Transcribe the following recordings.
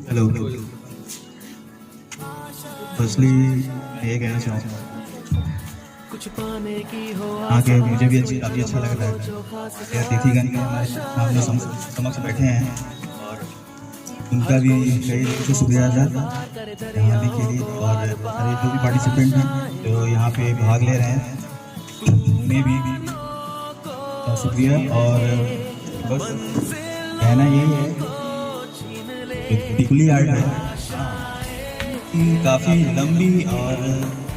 Hello. Firstly ये कहना चाहूँगा आगे मुझे भी काफ़ी अच्छा लग रहा है। अतिथिगण हमारे सामने समक्ष बैठे हैं और उनका भी कई से शुक्रिया अदा यहाँ आने के लिए, और सारे जो भी पार्टिसिपेंट हैं जो यहाँ पे भाग ले रहे हैं उन्हें भी शुक्रिया। और बस कहना यही है टिकुली आर्ट है काफ़ी लंबी और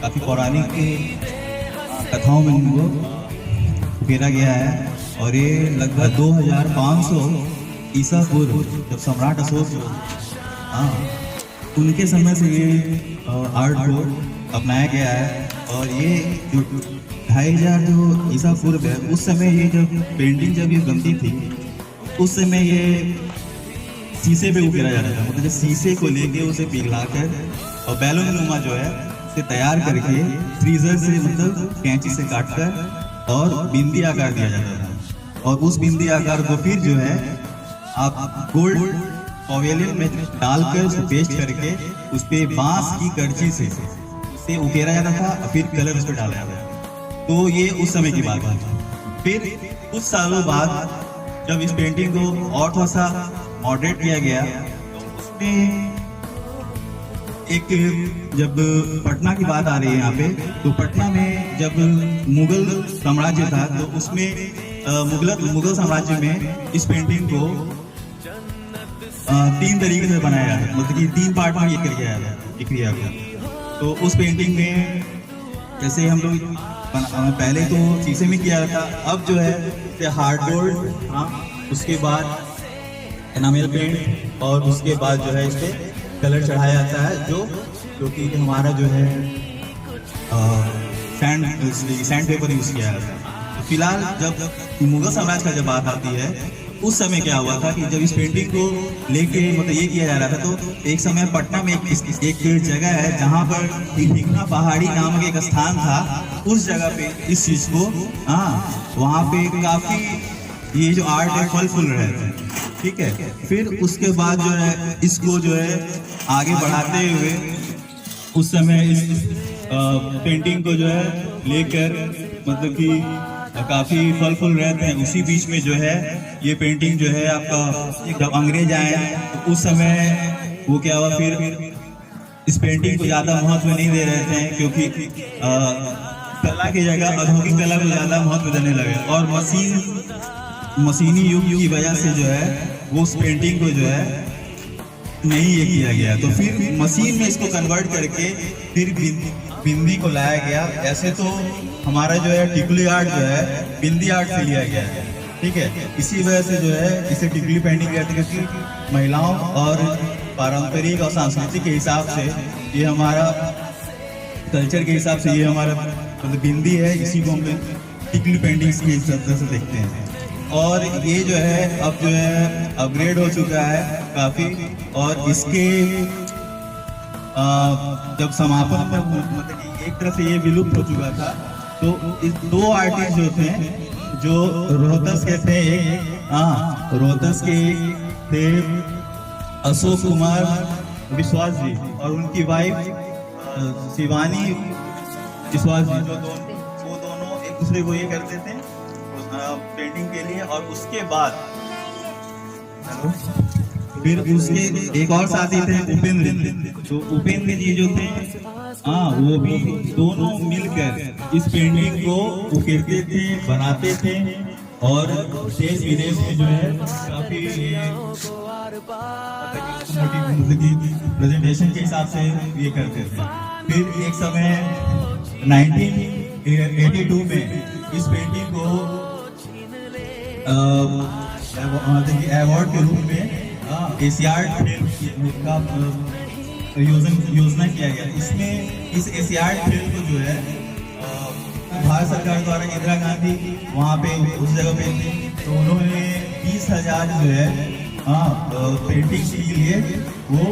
काफ़ी पौराणिक कथाओं में इनको उकेरा गया है, और ये लगभग 2500 ईसा पूर्व जब सम्राट अशोक उनके समय से ये आर्ट को अपनाया गया है। और ये जो 2500 जो ईसा पूर्व है उस समय ये जब पेंटिंग जब ये बनती थी उस समय ये शीशे पे उकेरा जाता था, मतलब शीशे को लेके उसे पिघलाकर और बैलून नुमा जो है उसे तैयार करके फ्रीजर से मतलब कैंची से काटकर और बिंदी आकार दिया जाता था, और उस बिंदी आकार को फिर जो है आप गोल्ड पवेलियन में डालकर उसे पेस्ट करके उस पे बांस की करची से उकेरा जाता था और फिर कलर उस पर डाला जाता था। तो ये उस समय की बात है। फिर कुछ सालों बाद जब इस पेंटिंग को और थोड़ा सा मॉडरेट किया गया तो उसमें एक जब पटना की बात आ रही है यहाँ पे, तो पटना में जब मुगल साम्राज्य था तो उसमें मुगल साम्राज्य में इस पेंटिंग को 3 तरीके से बनाया गया, मतलब कि 3 पार्ट में ये किया गया। तो उस पेंटिंग में जैसे हम लोग पहले तो शीशे में किया था, अब जो है हार्डबोर्ड, उसके बाद एनामेल पेंट और उसके बाद जो है इस पे कलर चढ़ाया जाता है जो कि हमारा जो है सैंड पेपर यूज किया जाता है। तो फिलहाल जब मुगल साम्राज्य का जब बात आती है उस समय क्या हुआ था कि जब इस पेंटिंग को लेके मतलब ये किया जा रहा था तो एक समय पटना में एक जगह है जहाँ पर हिंगना पहाड़ी नामक एक स्थान था, उस जगह पे इस चीज को वहाँ पे काफी ये जो आर्ट है फल फूल रहे थे, ठीक है। फिर उसके बाद जो है इसको जो है आगे बढ़ाते हुए उस समय इस पेंटिंग को जो है लेकर मतलब कि काफी फल फूल रहते हैं। उसी बीच में जो है ये पेंटिंग जो है आपका जब अंग्रेज आए तो उस समय वो क्या हुआ, फिर इस पेंटिंग को ज्यादा महत्व नहीं दे रहे थे क्योंकि कला की जगह औद्योगिक कला को ज्यादा महत्व देने लगे, और मशीनी युग की वजह से जो है वो उस पेंटिंग को जो है नहीं ये किया गया। तो फिर मशीन में इसको कन्वर्ट करके फिर बिंदी को लाया गया। ऐसे तो हमारा जो है टिकुली आर्ट जो है बिंदी आर्ट से लिया गया है, ठीक है। इसी वजह से जो है इसे टिकुली पेंटिंग कहते हैं क्योंकि महिलाओं और पारंपरिक और सांस्कृतिक के हिसाब से ये हमारा कल्चर के हिसाब से ये हमारा मतलब बिंदी है, इसी को हम टिकुली पेंटिंग के हिसाब से देखते हैं। और ये जो है अब जो है अपग्रेड हो चुका है काफी, और इसके जब समापन पर मतलब एक तरह से ये विलुप्त हो चुका था, तो इस 2 आर्टिस्ट जो थे जो रोहतस के थे, रोहतस के थे अशोक कुमार विश्वास जी और उनकी वाइफ शिवानी विश्वास जी, वो दोनों एक दूसरे को ये करते थे पेंटिंग के लिए। और उसके बाद फिर उसके एक और साथी थे उपेंद्र, तो उपेंद्र जी जो थे वो भी दोनों मिलकर इस पेंटिंग को उकेरते थे, बनाते थे, और देश विदेश में जो है काफी प्रेजेंटेशन के हिसाब से ये करते थे। फिर एक समय 1982 में इस पेंटिंग को अवार्ड के रूप में एशियाड फिल्म का योजना किया गया। इसमें इस एशियाड फिल्म को जो है भारत सरकार द्वारा इंदिरा गांधी वहाँ पे उस जगह पे थी, तो उन्होंने 20,000 जो है पेंटिंग के लिए वो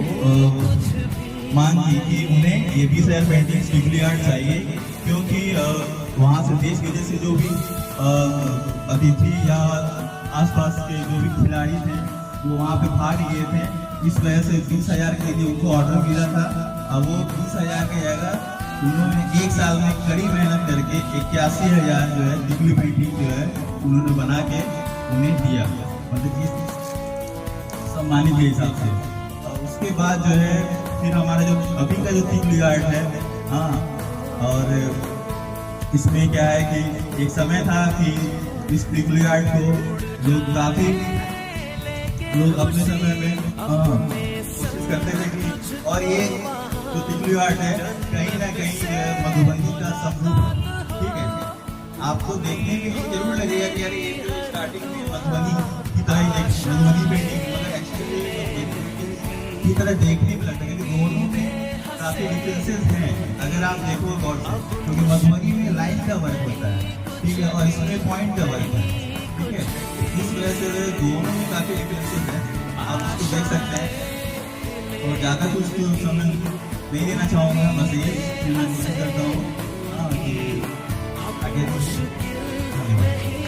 मांग की कि उन्हें ये 20,000 पेंटिंग्स टिकुली आर्ट चाहिए, क्योंकि वहाँ से देश विदेश से जो भी अतिथि या आसपास के जो भी खिलाड़ी थे वो वहाँ पे भाग लिए थे। इस वजह से 20,000 के लिए उनको ऑर्डर मिला था। अब वो 20,000 की जगह उन्होंने एक साल में कड़ी मेहनत करके 81,000 जो है दिगली पेंटिंग जो है उन्होंने बना के उन्हें दिया, मतलब कि सम्मानित के हिसाब से। और उसके बाद जो है फिर हमारा जो अभी का जो दिगली आर्ट है, हाँ, और इसमें क्या है कि एक समय था कि इस दिगली आर्ट को लोग काफ़ी लोग अपने समय में कोशिश करते थे कि, और ये जो दिगली आर्ट है कहीं ना कहीं जो है मधुबनी का समरूप, ठीक है, आपको देखने के लिए जरूर लगेगा कि यार ये जो स्टार्टिंग में मधुबनी की तरह मधुबनी पेंटिंग, मगर एक्चुअली की तरह देखने में लगता है कि दोनों में काफ़ी डिफरेंसेस हैं अगर आप देखो गौर से, क्योंकि मधुबनी में लाइन का वर्क होता है, ठीक है, और इसमें पॉइंट का वर्क है, ठीक है, इस वजह से दोनों में काफ़ी डिफरेंसेस हैं, आप उसको देख सकते हैं। और ज़्यादा कुछ तो समय नहीं देना चाहूँगा, बस ये मैं कोशिश करता हूँ हाँ कि आगे धन्यवाद।